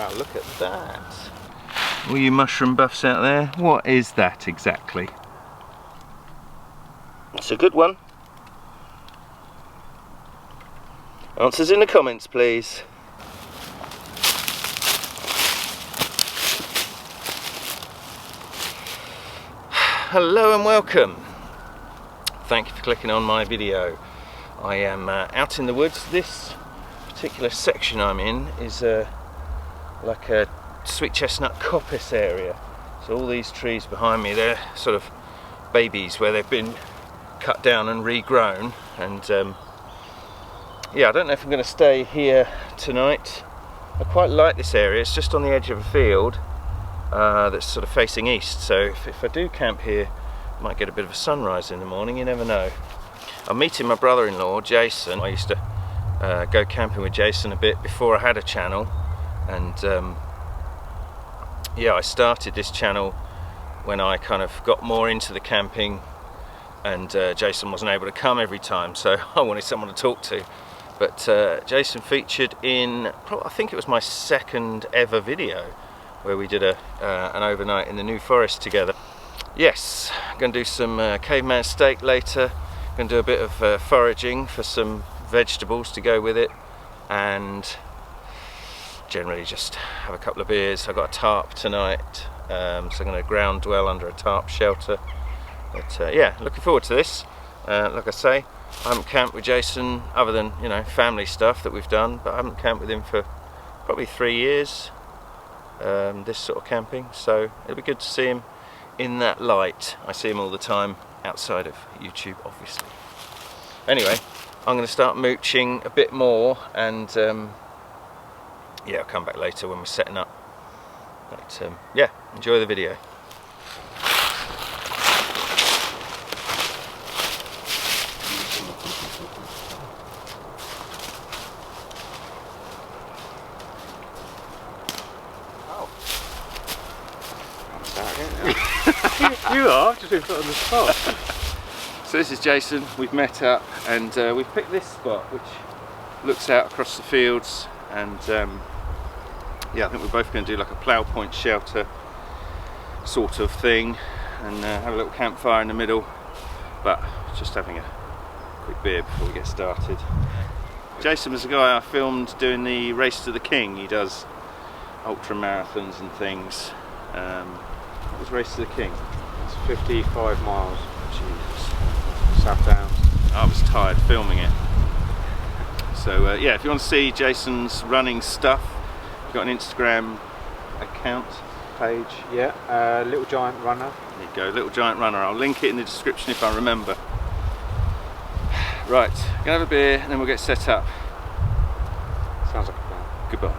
Wow, look at that. All you mushroom buffs out there, what is that exactly? It's a good one. Answers in the comments, please. Hello and welcome. Thank you for clicking on my video. I am out in the woods. This particular section I'm in is like a sweet chestnut coppice area. So all these trees behind me, they're sort of babies where they've been cut down and regrown. And yeah, I don't know if I'm going to stay here tonight. I quite like this area. It's just on the edge of a field that's sort of facing east. So if I do camp here, I might get a bit of a sunrise in the morning. You never know. I'm meeting my brother-in-law, Jason. I used to go camping with Jason a bit before I had a channel, and yeah, I started this channel when I kind of got more into the camping, and Jason wasn't able to come every time, so I wanted someone to talk to. But Jason featured in, I think it was my second ever video, where we did an overnight in the New Forest together. Yes, I'm going to do some caveman steak later. Going to do a bit of foraging for some vegetables to go with it, and generally just have a couple of beers. I've got a tarp tonight, so I'm going to ground dwell under a tarp shelter. But yeah, looking forward to this. Like I say, I haven't camped with Jason other than, you know, family stuff that we've done, but I haven't camped with him for probably 3 years, this sort of camping, so it'll be good to see him in that light. I see him all the time outside of YouTube, obviously. Anyway, I'm going to start mooching a bit more, and yeah, I'll come back later when we're setting up. But yeah, enjoy the video. You are? I've just been put on the spot. So this is Jason. We've met up, and we've picked this spot which looks out across the fields, and yeah, I think we're both going to do like a Plow Point shelter sort of thing, and have a little campfire in the middle, but just having a quick beer before we get started. Jason was the guy I filmed doing the Race to the King. He does ultra marathons and things. What was Race to the King? It's 55 miles. Jesus. South Downs. I was tired filming it. So yeah, if you want to see Jason's running stuff, we've got an Instagram account page. Yeah, Little Giant Runner. There you go, Little Giant Runner. I'll link it in the description if I remember. Right, gonna have a beer and then we'll get set up. Sounds like a plan. Goodbye.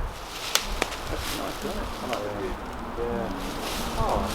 That's nice, isn't it? I like that view. Yeah. Oh,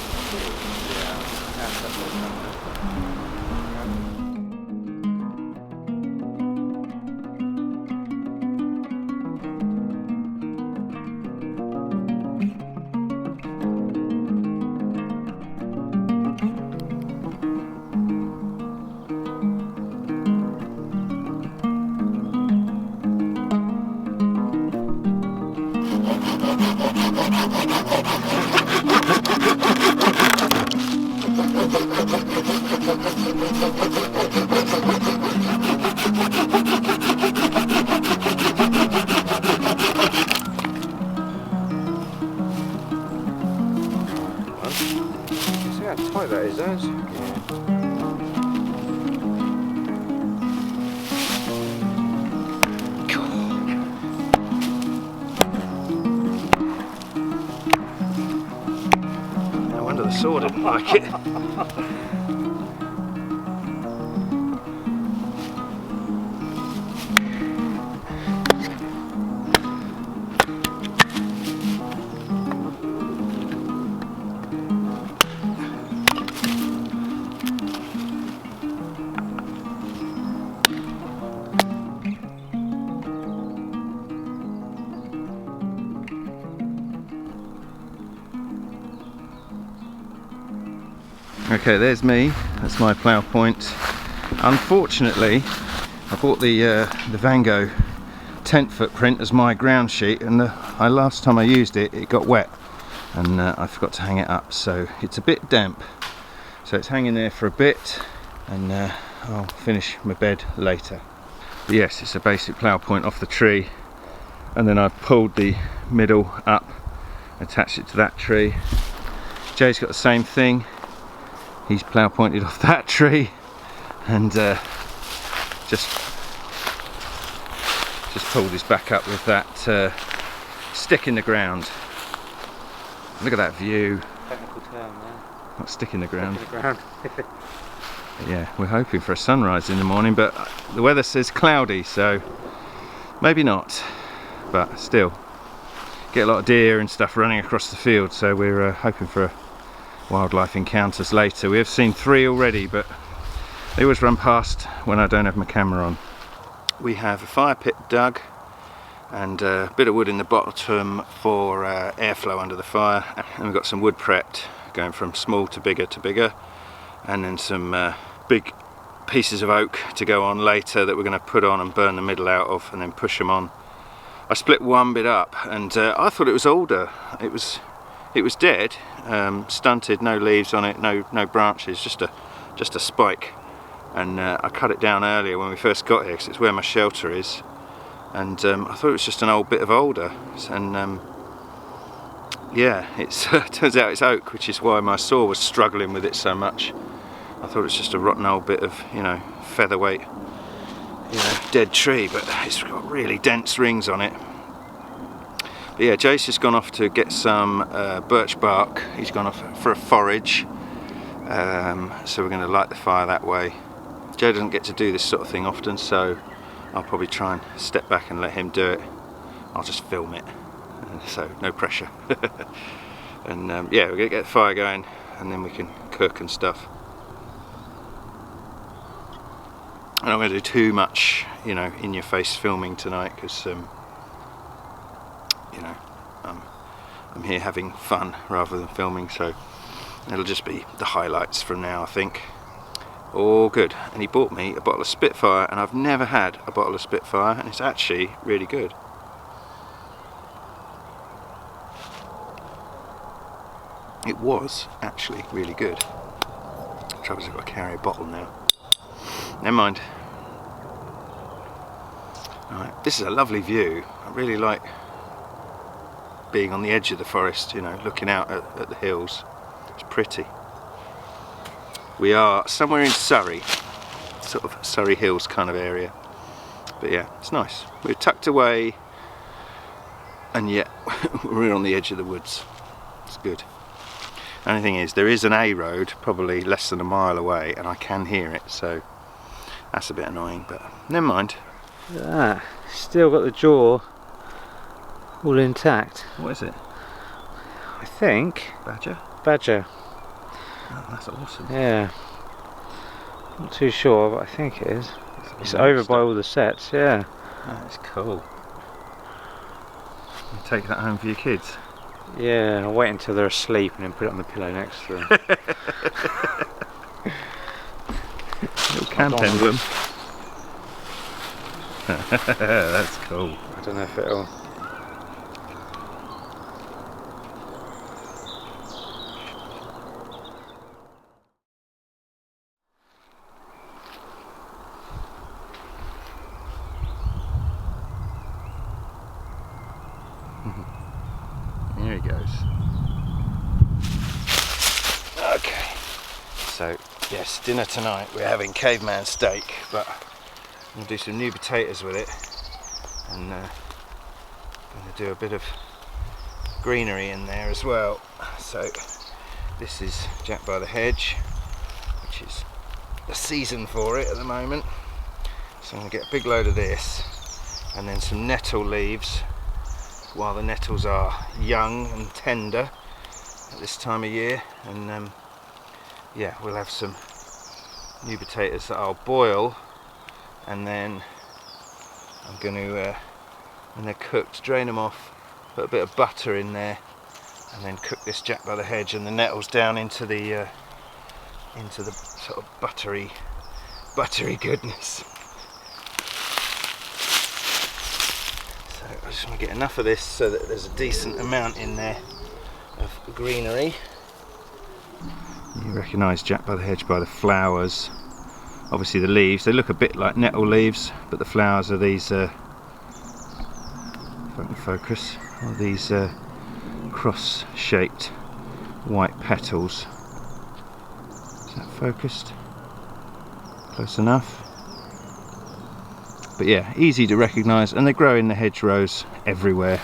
see how tight that is, those? No wonder the saw didn't like it. Okay, there's me. That's my Plow Point. Unfortunately, I bought the Vango tent footprint as my ground sheet, and last time I used it, it got wet, and I forgot to hang it up, so it's a bit damp. So it's hanging there for a bit, and I'll finish my bed later. But yes, it's a basic plough point off the tree, and then I've pulled the middle up, attached it to that tree. Jay's got the same thing. He's plough pointed off that tree, and just pulled his back up with that stick in the ground. Look at that view. Technical term there. Not stick in the ground. Stick in the ground. Yeah, we're hoping for a sunrise in the morning, but the weather says cloudy, so maybe not. But still, get a lot of deer and stuff running across the field, so we're hoping for wildlife encounters later. We have seen 3 already, but they always run past when I don't have my camera on. We have a fire pit dug and a bit of wood in the bottom for airflow under the fire, and we've got some wood prepped, going from small to bigger, and then some big pieces of oak to go on later that we're going to put on and burn the middle out of and then push them on. I split one bit up, and I thought it was older. It was dead, stunted, no leaves on it, no branches, just a spike. And I cut it down earlier when we first got here because it's where my shelter is, and I thought it was just an old bit of alder, and yeah, it turns out it's oak, which is why my saw was struggling with it so much. I thought it was just a rotten old bit of, you know, featherweight, you know, dead tree, but it's got really dense rings on it. But yeah, Jace has gone off to get some birch bark. He's gone off for a forage, so we're going to light the fire that way. Joe doesn't get to do this sort of thing often, so I'll probably try and step back and let him do it. I'll just film it, so no pressure. And yeah, we're going to get the fire going, and then we can cook and stuff. I'm not going to do too much, you know, in-your-face filming tonight, because you know, I'm here having fun rather than filming, so it'll just be the highlights from now, I think. All good. And he bought me a bottle of Spitfire, and I've never had a bottle of Spitfire, and it's actually really good. It was actually really good. The trouble is I've got to carry a bottle now. Never mind. Alright, this is a lovely view. I really like being on the edge of the forest, you know, looking out at the hills. It's pretty. We are somewhere in Surrey, sort of Surrey Hills kind of area. But yeah, it's nice. We're tucked away, and yet we're on the edge of the woods. It's good. The only thing is, there is an A road probably less than a mile away, and I can hear it, so that's a bit annoying, but never mind. Look at that. Still got the jaw all intact. What is it? I think. Badger? Badger. Oh, that's awesome. Yeah. Not too sure, but I think it is. It's over by all the sets, yeah. That's cool. You take that home for your kids? Yeah, I'll wait until they're asleep and then put it on the pillow next to them. Little camp emblem. That's cool. I don't know if it'll... Here he goes. Okay, so yes, dinner tonight we're having caveman steak, but I'm going to do some new potatoes with it, and I'm going to do a bit of greenery in there as well. So this is Jack by the Hedge, which is the season for it at the moment. So I'm going to get a big load of this, and then some nettle leaves, while the nettles are young and tender at this time of year, and yeah, we'll have some new potatoes that I'll boil, and then I'm going to, when they're cooked, drain them off, put a bit of butter in there, and then cook this Jack by the Hedge and the nettles down into the sort of buttery goodness. just want to get enough of this so that there's a decent amount in there of greenery. You recognise Jack by the Hedge by the flowers. Obviously the leaves, they look a bit like nettle leaves, but the flowers are these, if I can focus, are these cross-shaped white petals. Is that focused? Close enough. But yeah, easy to recognise, and they grow in the hedgerows everywhere.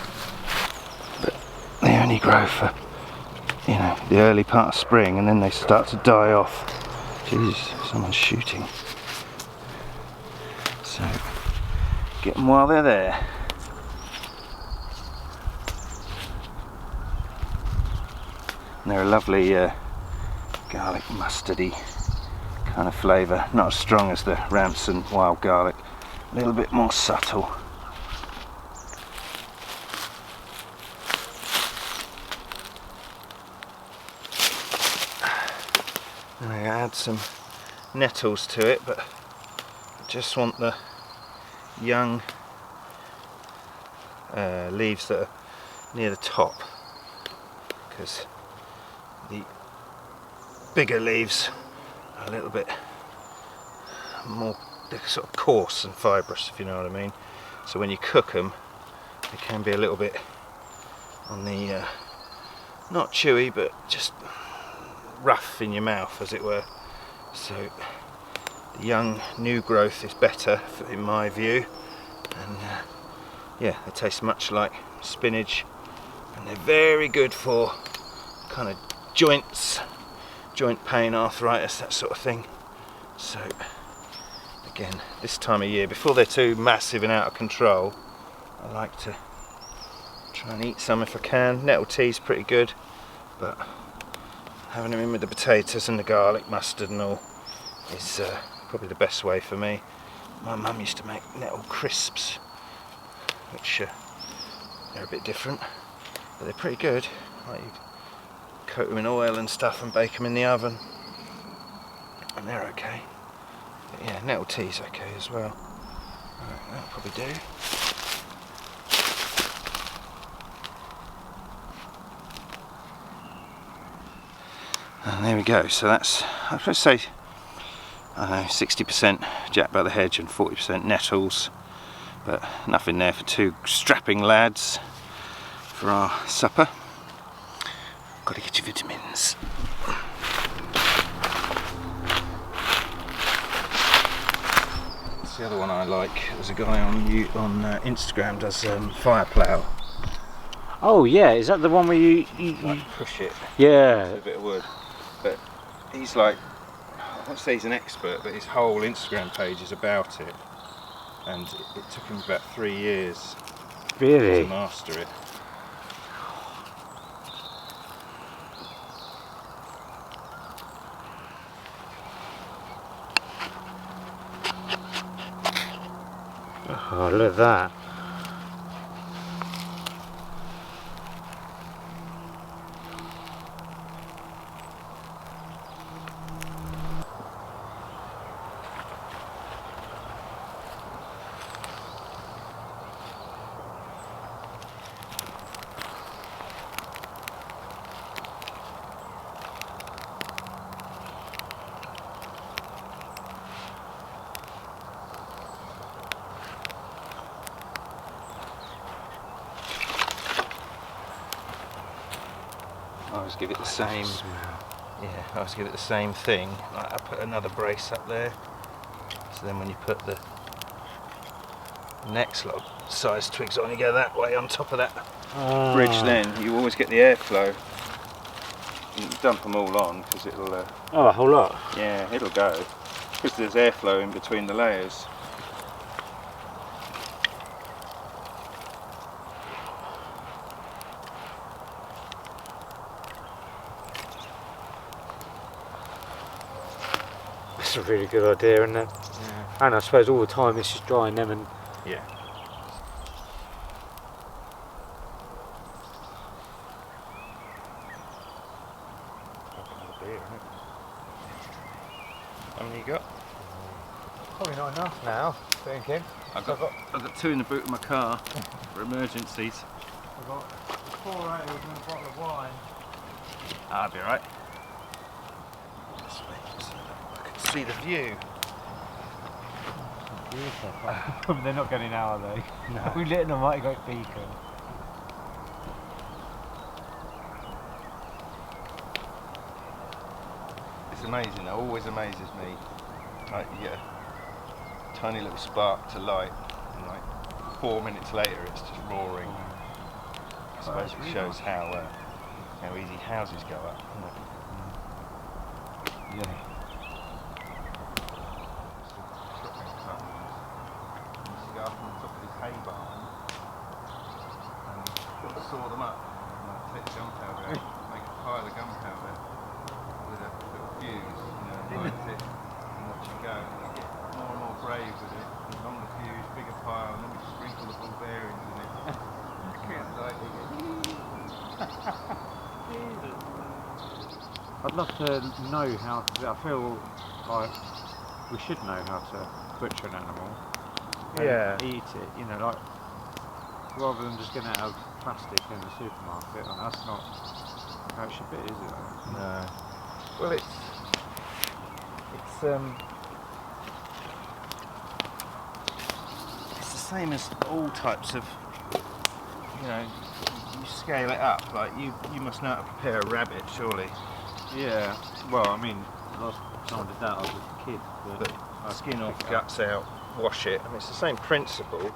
But they only grow for, you know, the early part of spring, and then they start to die off. Jeez, someone's shooting. So, get them while they're there. And they're a lovely garlic mustardy kind of flavour, not as strong as the Ramson wild garlic, a little bit more subtle. And I add some nettles to it, but I just want the young leaves that are near the top, because the bigger leaves are a little bit more, they're sort of coarse and fibrous, if you know what I mean. So when you cook them, they can be a little bit on the not chewy, but just rough in your mouth, as it were. So the young new growth is better in my view, and yeah, they taste much like spinach, and they're very good for kind of joints, joint pain, arthritis, that sort of thing. So again, this time of year, before they're too massive and out of control, I like to try and eat some if I can. Nettle tea's pretty good, but having them in with the potatoes and the garlic, mustard and all is probably the best way for me. My mum used to make nettle crisps, which they're a bit different, but they're pretty good. Like, you coat them in oil and stuff and bake them in the oven, and they're okay. But yeah, nettle tea's okay as well. Alright, that'll probably do. And there we go. So that's, I would say, I don't know, 60% Jack by the Hedge and 40% Nettles, but nothing there for two strapping lads for our supper. Got to get your vitamins. That's the other one I like. There's a guy on Instagram does fire plough. Oh yeah, is that the one where you Like push it. Yeah. With a bit of wood. But he's like, I won't say he's an expert, but his whole Instagram page is about it. And it took him about 3 years Really? to master it. Oh, look at that. I always give it the same. Yeah, I always give it the same thing. Like I put another brace up there, so then when you put the next lot of size twigs on, you go that way on top of that bridge. Then you always get the airflow. You can dump them all on because it'll. Oh, a whole lot. Yeah, it'll go because there's airflow in between the layers. That's a really good idea, isn't it? Yeah. And I suppose all the time it's just drying them and... Yeah. How many you got? Probably not about enough now, thinking. I've got 2 in the boot of my car for emergencies. I've got 4 ales and a bottle of wine. I'll be alright. This way, so I can see the view. They're not getting out, are they? No. We lit in a mighty great beacon. It's amazing, it always amazes me. Like, you get a tiny little spark to light, and like 4 minutes later it's just roaring. I suppose it shows how easy houses go up, doesn't it? Yeah. Go up on top of this hay barn and saw them up and like, take the gunpowder out, make a pile of gunpowder with a little fuse, and light it and watch it go, and you get more and more brave with it, and longer fuse, bigger pile, and then we sprinkle the ball bearings in it. I'd love to know how to, I feel like we should know how to butcher an animal. Yeah. Eat it, you know, like rather than just getting it out of plastic in the supermarket. And that's not how it should be, is it? No. Well, it's the same as all types of, you know, you scale it up. Like you must know how to prepare a rabbit, surely. Yeah. Well, I mean, last time I did that, I was a kid. But skin off, guts out, wash it. I mean, it's the same principle.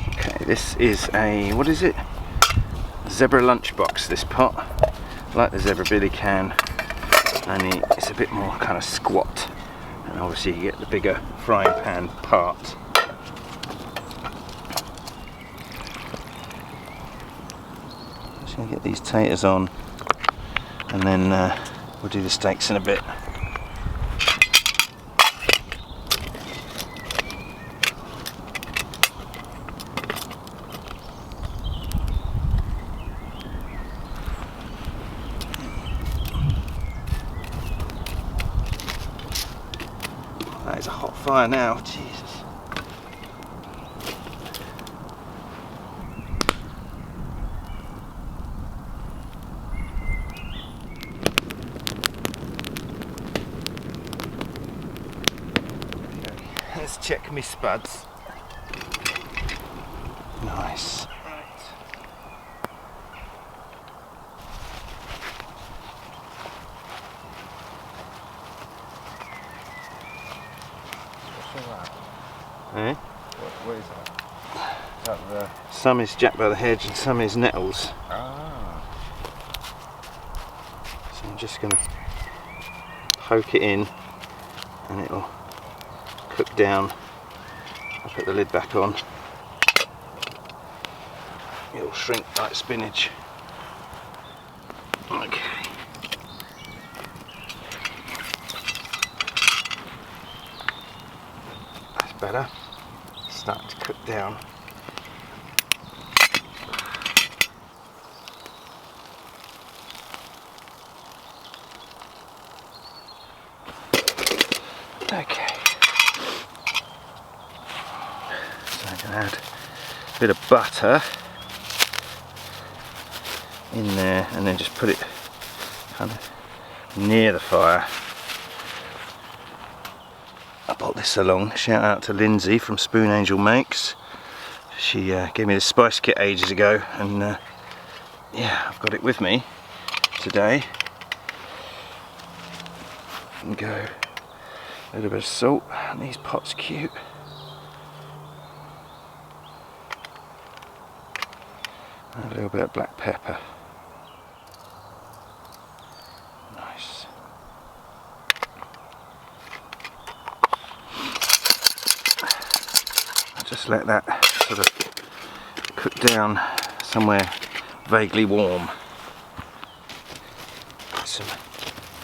Okay, this is a, what is it? Zebra lunchbox, this pot. Like the zebra billy can, only it's a bit more kind of squat. And obviously you get the bigger frying pan part. Just gonna get these taters on, and then we'll do the steaks in a bit. That is a hot fire now, Jesus. Let's check my spuds. Nice. Right. What's that? Eh? What is that? Is that Some is Jack by the Hedge and some is Nettles. Ah. So I'm just going to poke it in and it'll cook down. I'll put the lid back on. It'll shrink like spinach. Okay. That's better. It's starting to cook down. Okay. So I'm going to add a bit of butter in there and then just put it kind of near the fire. I brought this along. Shout out to Lindsay from Spoon Angel Makes. She gave me this spice kit ages ago, and yeah, I've got it with me today. And go a little bit of salt, and these pots cute. And a little bit of black pepper. Nice. I'll just let that sort of cook down somewhere vaguely warm. Put some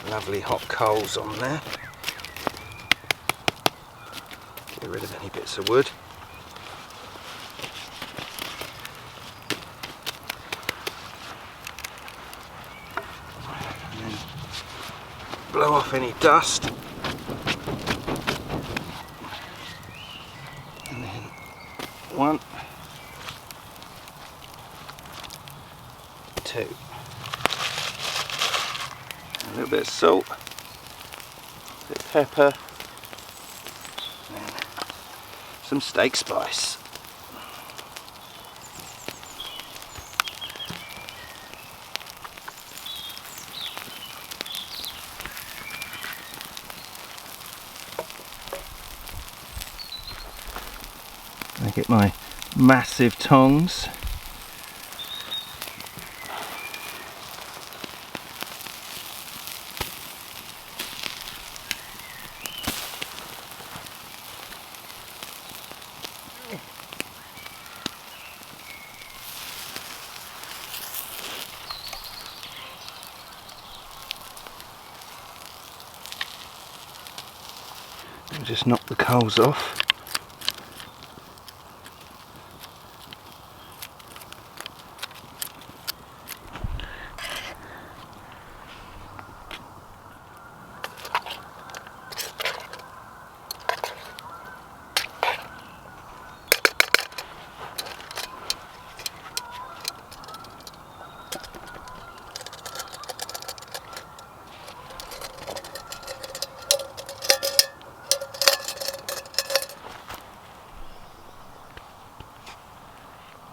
lovely hot coals on there. Get rid of any bits of wood. blow off any dust. And then 1, 2. A little bit of salt, a bit of pepper, and then some steak spice. I get my massive tongs. And just knock the coals off.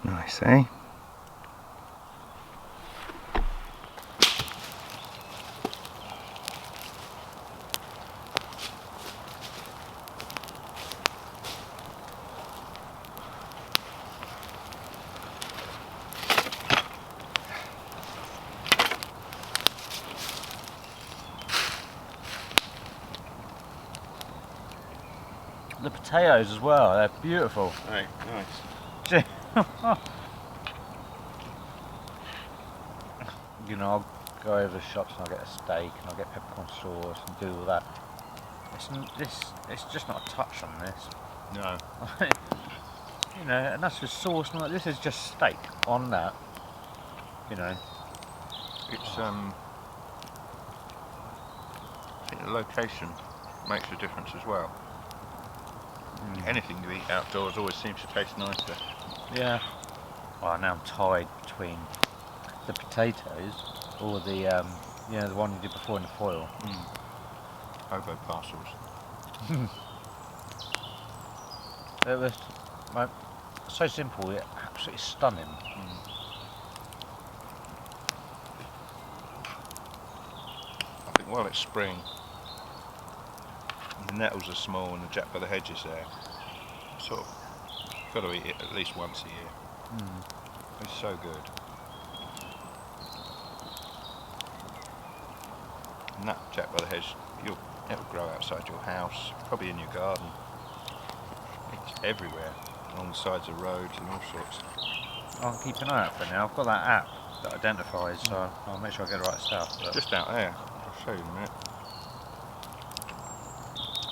Nice, eh? The potatoes as well, they're beautiful. Right, nice. You know, I'll go over the shops and I'll get a steak and I'll get peppercorn sauce and do all that. It's just not a touch on this. No. You know, and that's with sauce and all that. This is just steak on that. You know. It's I think the location makes a difference as well. Anything you eat outdoors always seems to taste nicer. Yeah. Well, now I'm tied between the potatoes or the you know, the one you did before in the foil. Hobo parcels. It was so simple, yet absolutely stunning. I think while it's spring, the nettles are small and the Jack by the Hedge is there. Sort of got to eat it at least once a year. It's so good. And that Jack by the Hedge, it'll grow outside your house, probably in your garden. It's everywhere, along the sides of roads and all sorts. I'll keep an eye out for now. I've got that app that identifies, so I'll make sure I get the right stuff. But Just out there, I'll show you in a minute.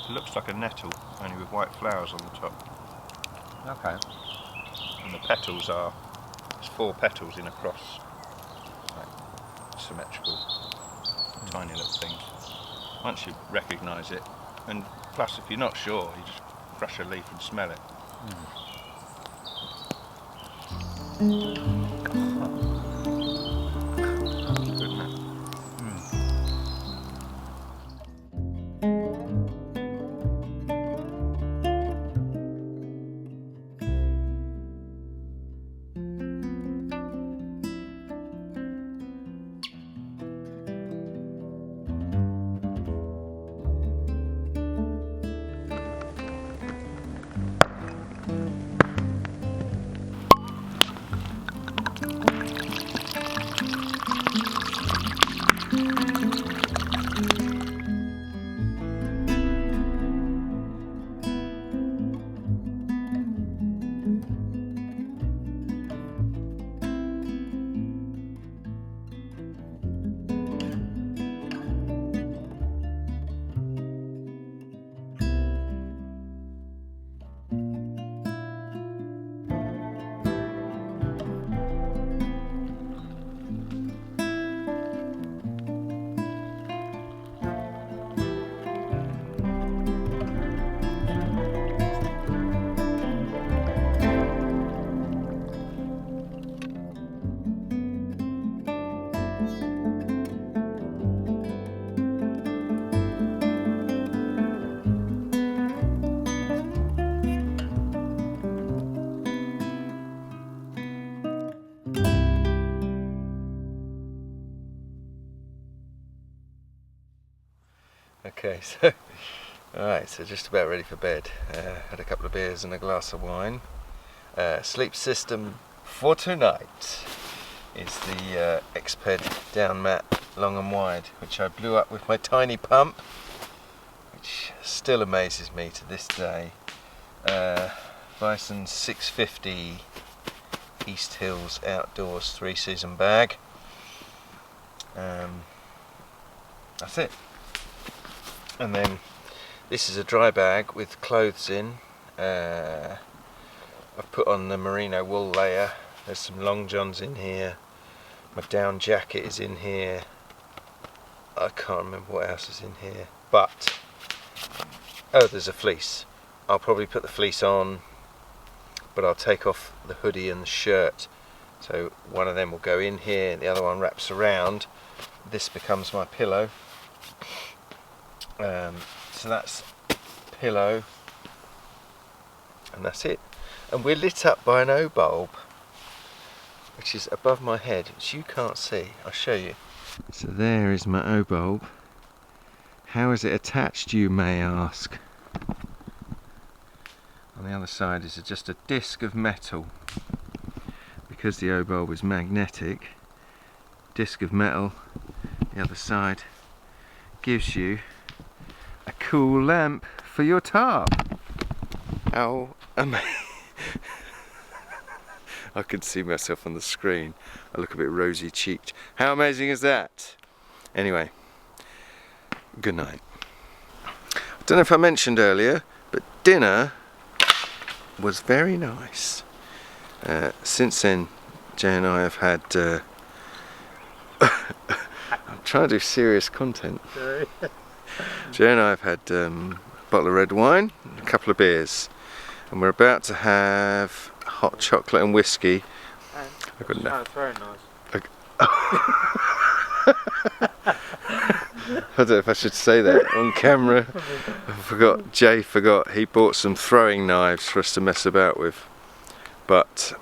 It looks like a nettle, only with white flowers on the top. okay. And the petals there's 4 petals in a cross. Like symmetrical, tiny little things. Once you recognise it, and plus if you're not sure, you just crush a leaf and smell it. Good, isn't it? Okay, so alright, so just about ready for bed. Had a couple of beers and a glass of wine. Sleep system for tonight is the Exped down mat long and wide, which I blew up with my tiny pump, which still amazes me to this day. Bison 650 East Hills Outdoors 3-season bag. That's it. And then this is a dry bag with clothes in. I've put on the merino wool layer. There's some long johns in here. My down jacket is in here. I can't remember what else is in here. But, oh, there's a fleece. I'll probably put the fleece on, but I'll take off the hoodie and the shirt. So one of them will go in here and the other one wraps around. This becomes my pillow. So that's pillow, and that's it. And we're lit up by an O bulb, which is above my head, which you can't see. I'll show you. So there is my O bulb. How is it attached, you may ask? On the other side is just a disc of metal. Because the O bulb is magnetic, disc of metal, the other side gives you a cool lamp for your tarp. How amazing. I can see myself on the screen. I look a bit rosy cheeked. How amazing is that? Anyway, good night. I don't know if I mentioned earlier, but dinner was very nice. Since then, Jay and I have had I'm trying to do serious content. Jay and I have had a bottle of red wine, a couple of beers, and we're about to have hot chocolate and whiskey. I've got enough. Very nice. I don't know if I should say that on camera. Jay forgot he bought some throwing knives for us to mess about with. But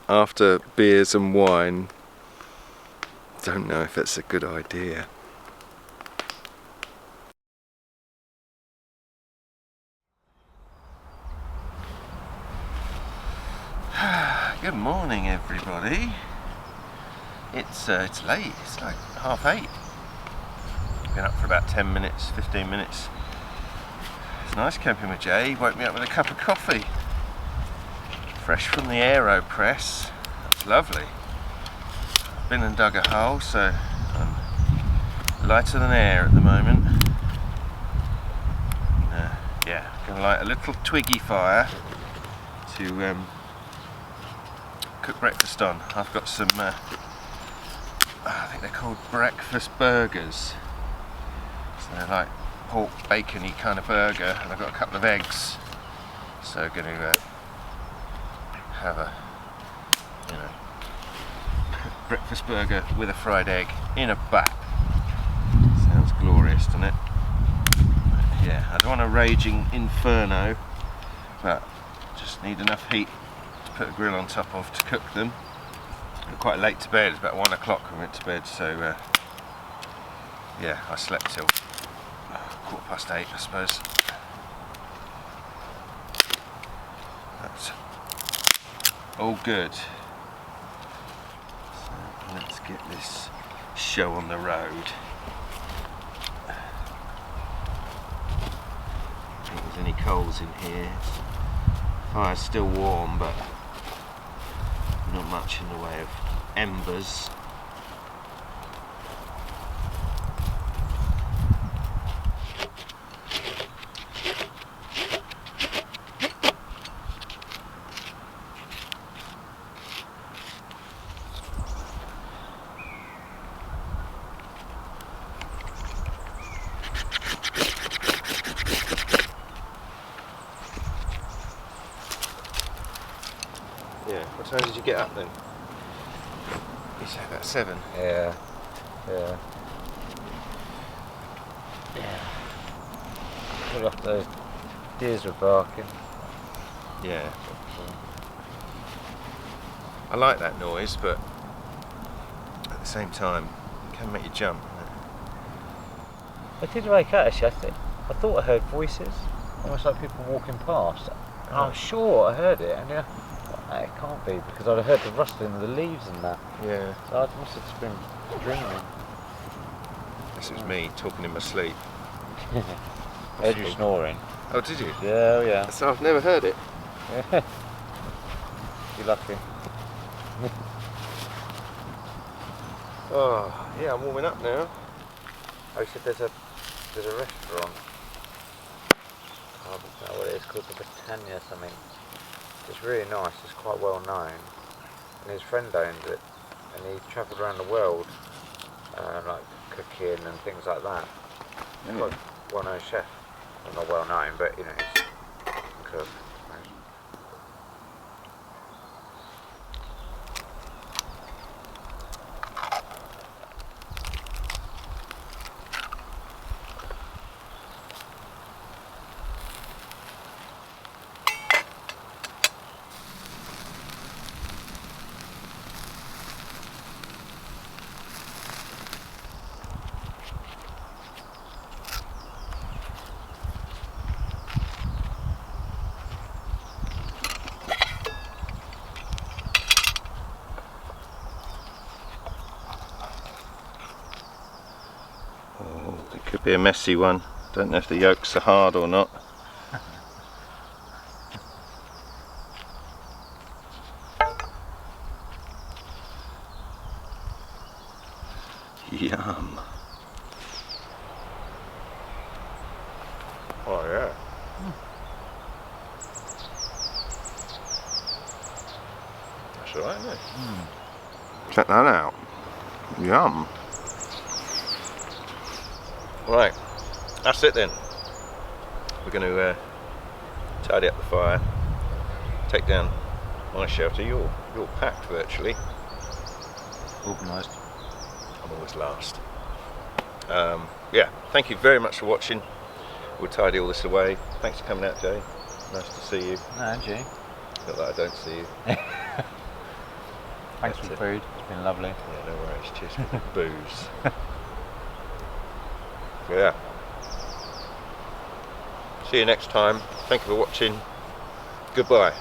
after beers and wine, don't know if it's a good idea. Good morning, everybody. It's late. It's like 8:30. Been up for about 10 minutes, 15 minutes. It's nice camping with Jay. He woke me up with a cup of coffee, fresh from the AeroPress. That's lovely. I've been and dug a hole, so I'm lighter than air at the moment. Yeah, gonna light a little twiggy fire to cook breakfast on. I've got some, I think they're called breakfast burgers. So they're like pork bacony kind of burger, and I've got a couple of eggs. So I'm going to have a, breakfast burger with a fried egg in a bat. Sounds glorious, doesn't it? Yeah, I don't want a raging inferno, but just need enough heat to put a grill on top of to cook them. I'm quite late to bed. It's about 1 o'clock I went to bed, so yeah, I slept till 8:15, I suppose. That's all good. So let's get this show on the road. I don't think there's any coals in here. Fire's still warm, but not much in the way of embers. Yeah, what time did you get up then? You said about 7. Yeah. Feel like those deers were barking. Yeah. I like that noise, but at the same time, it can make you jump. I did wake up actually, I think. I thought I heard voices, almost like people walking past. And I'm sure I heard it, and it can't be, because I'd heard the rustling of the leaves and that. Yeah. So I must have just been dreaming. This is me talking in my sleep. I heard you snoring. Oh, did you? Yeah, oh yeah. So I've never heard it. You're lucky. Oh, yeah, I'm warming up now. Oh, you said there's a restaurant. I don't know what it is, called the Britannia or something. It's really nice, it's quite well known. And his friend owns it, and he travelled around the world, like cooking and things like that. He's quite a well-known chef. Well, not well known, but you know, he's a cook. It could be a messy one. Don't know if the yolks are hard or not. Yum. Oh yeah. That's alright, isn't it? Check that out. Yum. Right, that's it then. We're going to tidy up the fire, take down my shelter. You're packed virtually. Organised. I'm always last. Yeah, thank you very much for watching. We'll tidy all this away. Thanks for coming out, Jay. Nice to see you. No, Angie. Not that I don't see you. Thanks for the food. It's been lovely. Yeah, no worries. Cheers for the booze. Yeah. See you next time. Thank you for watching. Goodbye.